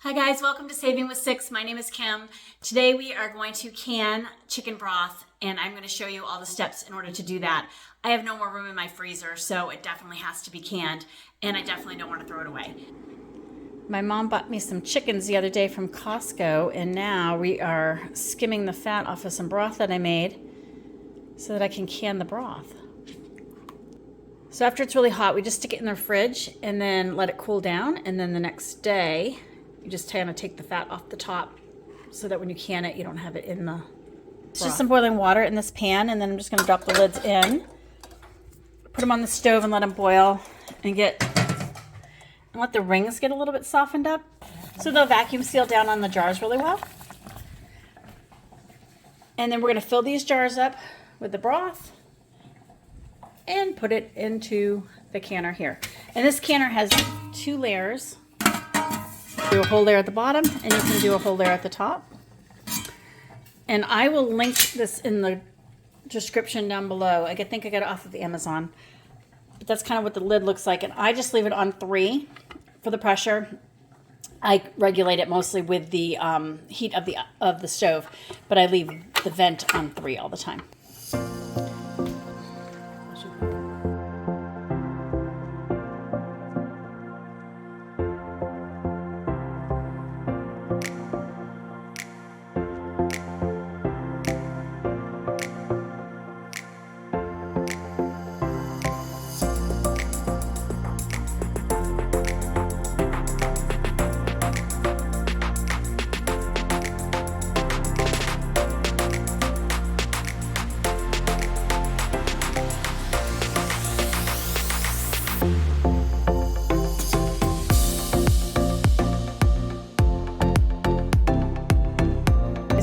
Hi guys, welcome to Saving with Six. My name is Kim. Today we are going to can chicken broth and I'm going to show you all the steps in order to do that. I have no more room in my freezer, so it definitely has to be canned and I definitely don't want to throw it away. My mom bought me some chickens the other day from Costco and now we are skimming the fat off of some broth that I made so that I can can the broth. So after it's really hot, we just stick it in the fridge and then let it cool down, and then the next day you just kind of take the fat off the top so that when you can it, you don't have it in the broth. It's just some boiling water in this pan, and then I'm just going to drop the lids in, put them on the stove and let them boil and let the rings get a little bit softened up so they'll vacuum seal down on the jars really well. And then we're going to fill these jars up with the broth and put it into the canner here. And this canner has 2 layers. Do a whole layer at the bottom and you can do a whole layer at the top. And I will link this in the description down below. I think I got it off of the Amazon. But that's kind of what the lid looks like. And I just leave it on 3 for the pressure. I regulate it mostly with the heat of the stove, but I leave the vent on 3 all the time.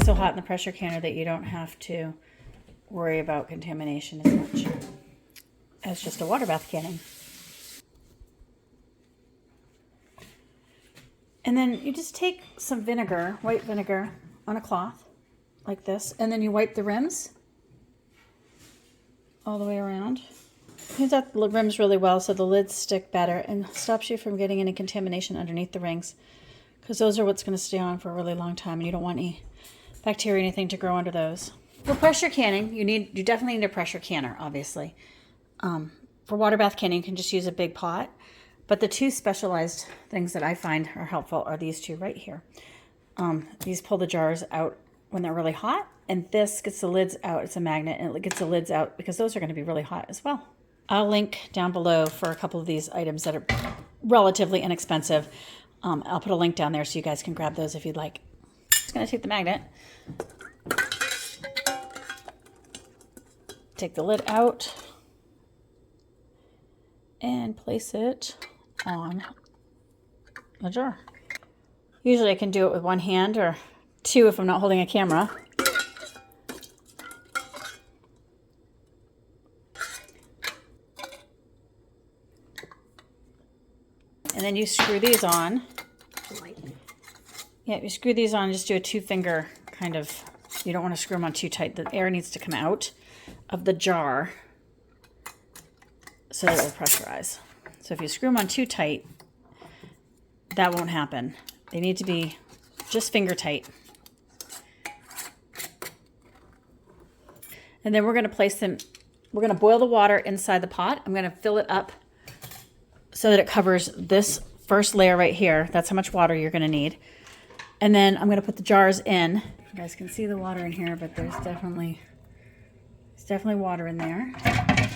So hot in the pressure canner that you don't have to worry about contamination as much as just a water bath canning. And then you just take some vinegar, white vinegar, on a cloth like this, and then you wipe the rims all the way around. Cleans out the rims really well so the lids stick better and stops you from getting any contamination underneath the rings, because those are what's going to stay on for a really long time and you don't want any bacteria or anything to grow under those. For pressure canning, you definitely need a pressure canner, obviously. For water bath canning, you can just use a big pot. But the 2 specialized things that I find are helpful are these 2 right here. These pull the jars out when they're really hot, and this gets the lids out. It's a magnet, and it gets the lids out because those are going to be really hot as well. I'll link down below for a couple of these items that are relatively inexpensive. I'll put a link down there so you guys can grab those if you'd like. Just going to take the magnet, take the lid out, and place it on the jar. Usually I can do it with 1 hand or 2 if I'm not holding a camera. And then you screw these on. Yeah, you screw these on, just do a 2-finger kind of, you don't want to screw them on too tight. The air needs to come out of the jar so that it will pressurize. So if you screw them on too tight, that won't happen. They need to be just finger tight. And then we're going to place them, we're going to boil the water inside the pot. I'm going to fill it up so that it covers this first layer right here. That's how much water you're going to need. And then I'm going to put the jars in. You guys can see the water in here, but there's definitely water in there. And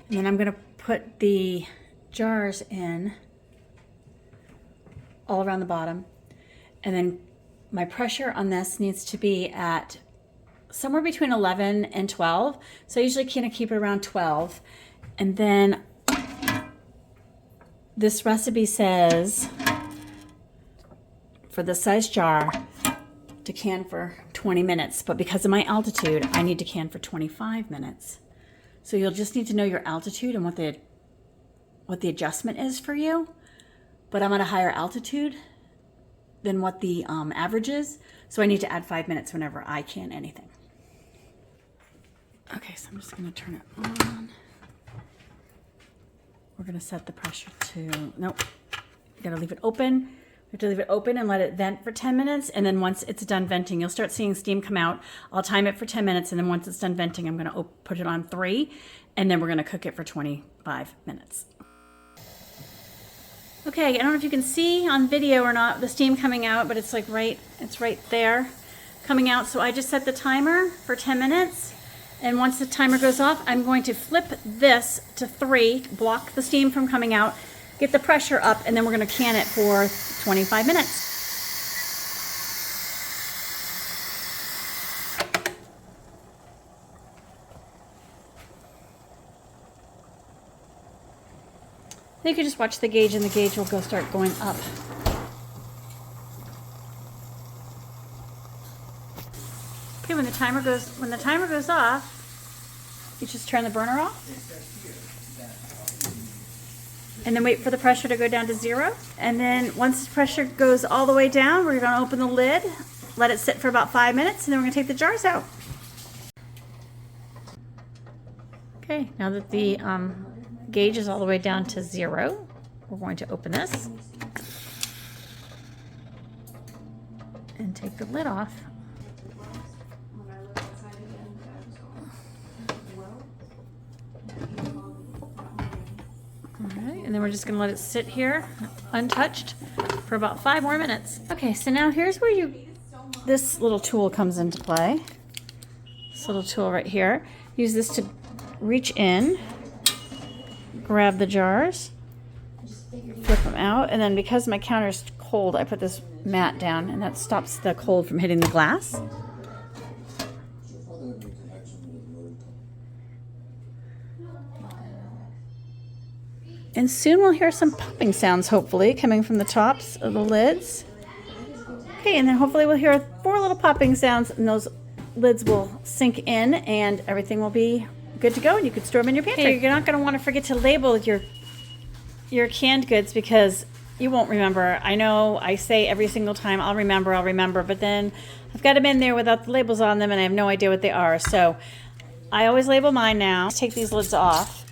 then I'm going to put the jars in all around the bottom. And then my pressure on this needs to be at somewhere between 11 and 12. So I usually kind of keep it around 12. And then this recipe says for this size jar to can for 20 minutes, but because of my altitude, I need to can for 25 minutes. So you'll just need to know your altitude and what the adjustment is for you. But I'm at a higher altitude than what the average is, so I need to add 5 minutes whenever I can anything. Okay, so I'm just going to turn it on. We're going to set the pressure to, nope, you got to leave it open. We have to leave it open and let it vent for 10 minutes. And then once it's done venting, you'll start seeing steam come out. I'll time it for 10 minutes. And then once it's done venting, I'm going to put it on 3. And then we're going to cook it for 25 minutes. Okay, I don't know if you can see on video or not the steam coming out, but it's like it's right there coming out. So I just set the timer for 10 minutes. And once the timer goes off, I'm going to flip this to 3, block the steam from coming out, get the pressure up, and then we're going to can it for 25 minutes. You can just watch the gauge, and the gauge will start going up. Okay, when the timer goes off, you just turn the burner off. And then wait for the pressure to go down to 0. And then once the pressure goes all the way down, we're going to open the lid, let it sit for about 5 minutes, and then we're going to take the jars out. Okay, now that the gauge is all the way down to 0, we're going to open this and take the lid off. And then we're just going to let it sit here untouched for about 5 more minutes. Okay, so now here's where this little tool comes into play. This little tool right here. Use this to reach in, grab the jars, flip them out, and then because my counter's cold, I put this mat down, and that stops the cold from hitting the glass. And soon we'll hear some popping sounds, hopefully, coming from the tops of the lids. Okay, and then hopefully we'll hear 4 little popping sounds, and those lids will sink in, and everything will be good to go, and you can store them in your pantry. Okay, you're not going to want to forget to label your canned goods because you won't remember. I know I say every single time, I'll remember, but then I've got them in there without the labels on them, and I have no idea what they are. So I always label mine now. Take these lids off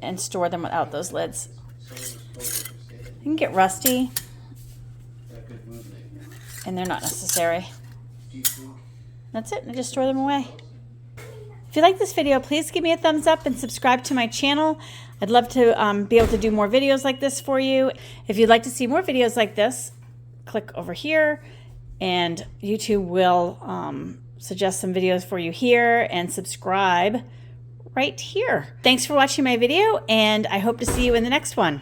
and store them without those lids. You can get rusty, and they're not necessary. That's it, and just store them away. If you like this video, please give me a thumbs up and subscribe to my channel. I'd love to be able to do more videos like this for you. If you'd like to see more videos like this, click over here, and YouTube will suggest some videos for you here, and subscribe right here. Thanks for watching my video, and I hope to see you in the next one.